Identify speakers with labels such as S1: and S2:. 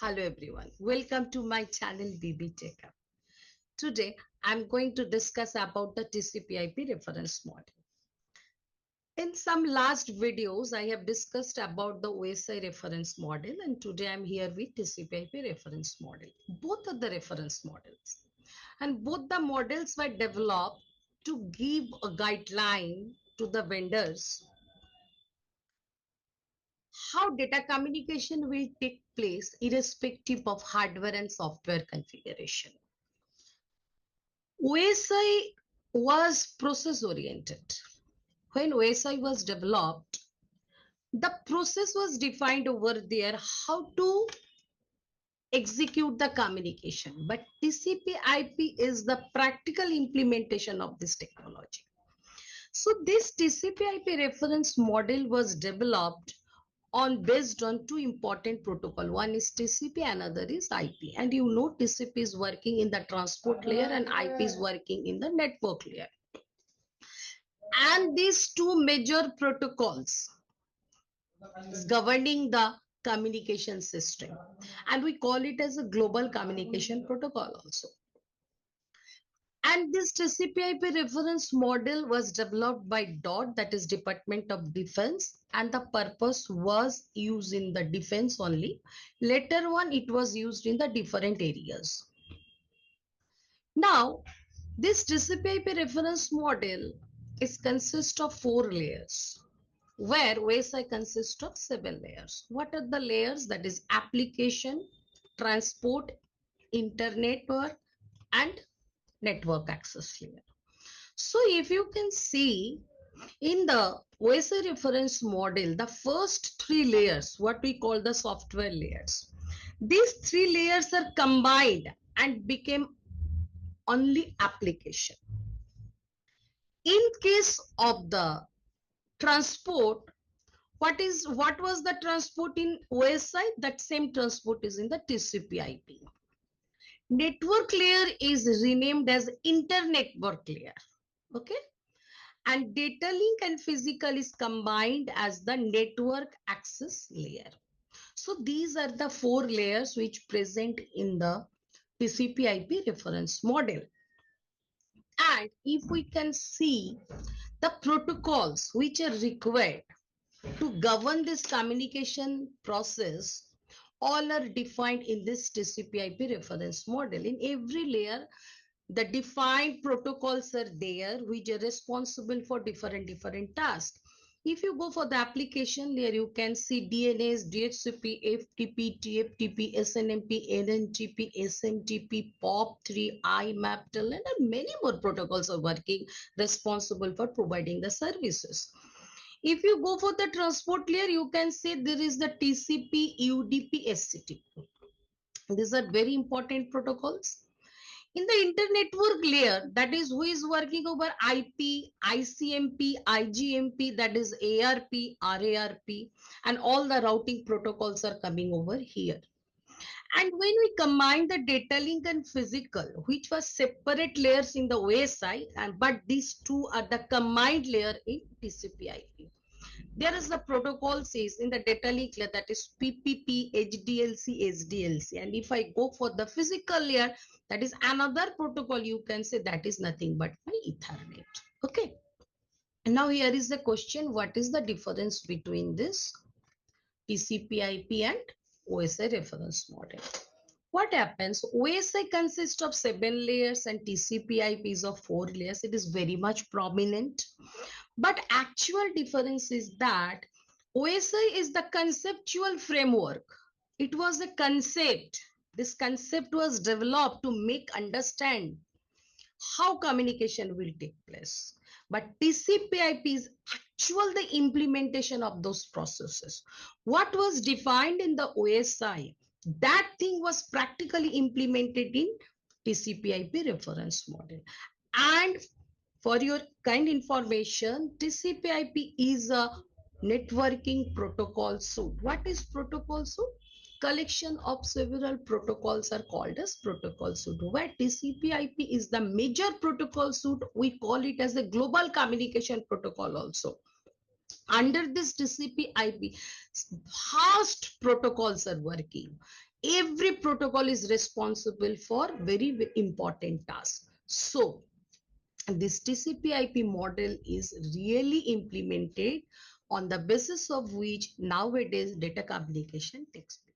S1: Hello everyone, welcome to my channel BBTechHub. Today I'm going to discuss about the TCP/IP reference model. In some last videos I have discussed about the OSI reference model, and today I'm here with TCP/IP reference model. Both are the reference models, and both the models were developed to give a guideline to the vendors how data communication will take place irrespective of hardware and software configuration. OSI was process oriented. When OSI was developed, the process was defined over there how to execute the communication. But TCP/IP is the practical implementation of this technology. So this TCP/IP reference model was developed based on two important protocol. One is TCP, another is IP. And you know TCP is working in the transport layer and IP is working in the network layer. And these two major protocols is governing the communication system, and we call it as a global communication protocol also. And this TCP/IP reference model was developed by DOT, that is Department of Defense, and the purpose was used in the defense only. Later on it was used in the different areas. Now this TCP/IP reference model is consist of 4 layers, where OSI consists of 7 layers. What are the layers? That is application, transport, internet and network access layer. So if you can see in the OSI reference model, the first 3 layers, what we call the software layers, these 3 layers are combined and became only application. In case of the transport, what was the transport in OSI? That same transport is in the TCP/IP. Network layer is renamed as internetwork layer. Okay, and data link and physical is combined as the network access layer. So these are the 4 layers which present in the TCP/IP reference model. And if we can see the protocols which are required to govern this communication process, all are defined in this TCP/IP reference model. In every layer, the defined protocols are there which are responsible for different tasks. If you go for the application layer, you can see DNS, DHCP, FTP, TFTP, SNMP, NNTP, SMTP, POP3, IMAP, and many more protocols are working responsible for providing the services. If you go for the transport layer, you can say there is the TCP, UDP, SCTP. These are very important protocols. In the internetwork layer, that is who is working over IP, ICMP, IGMP, that is ARP, RARP, and all the routing protocols are coming over here. And when we combine the data link and physical, which was separate layers in the OSI, but these two are the combined layer in TCP/IP. There is the protocol says in the data link layer, that is PPP, HDLC, SDLC. And if I go for the physical layer, that is another protocol, you can say that is nothing but my Ethernet. Okay. And now here is the question, what is the difference between this TCP/IP and OSI reference model? What happens? OSI consists of 7 layers and TCP/IP is of 4 layers. It is very much prominent. But actual difference is that OSI is the conceptual framework. It was a concept. This concept was developed to make understand how communication will take place. But TCP/IP is actual the implementation of those processes. What was defined in the OSI, that thing was practically implemented in TCP/IP reference model. And for your kind information, TCP/IP is a networking protocol suite. What is protocol suite? Collection of several protocols are called as protocol suite. Where TCP/IP is the major protocol suite, we call it as a global communication protocol also. Under this TCP/IP, vast protocols are working. Every protocol is responsible for very important tasks. So this TCP/IP model is really implemented on the basis of which nowadays data communication takes place.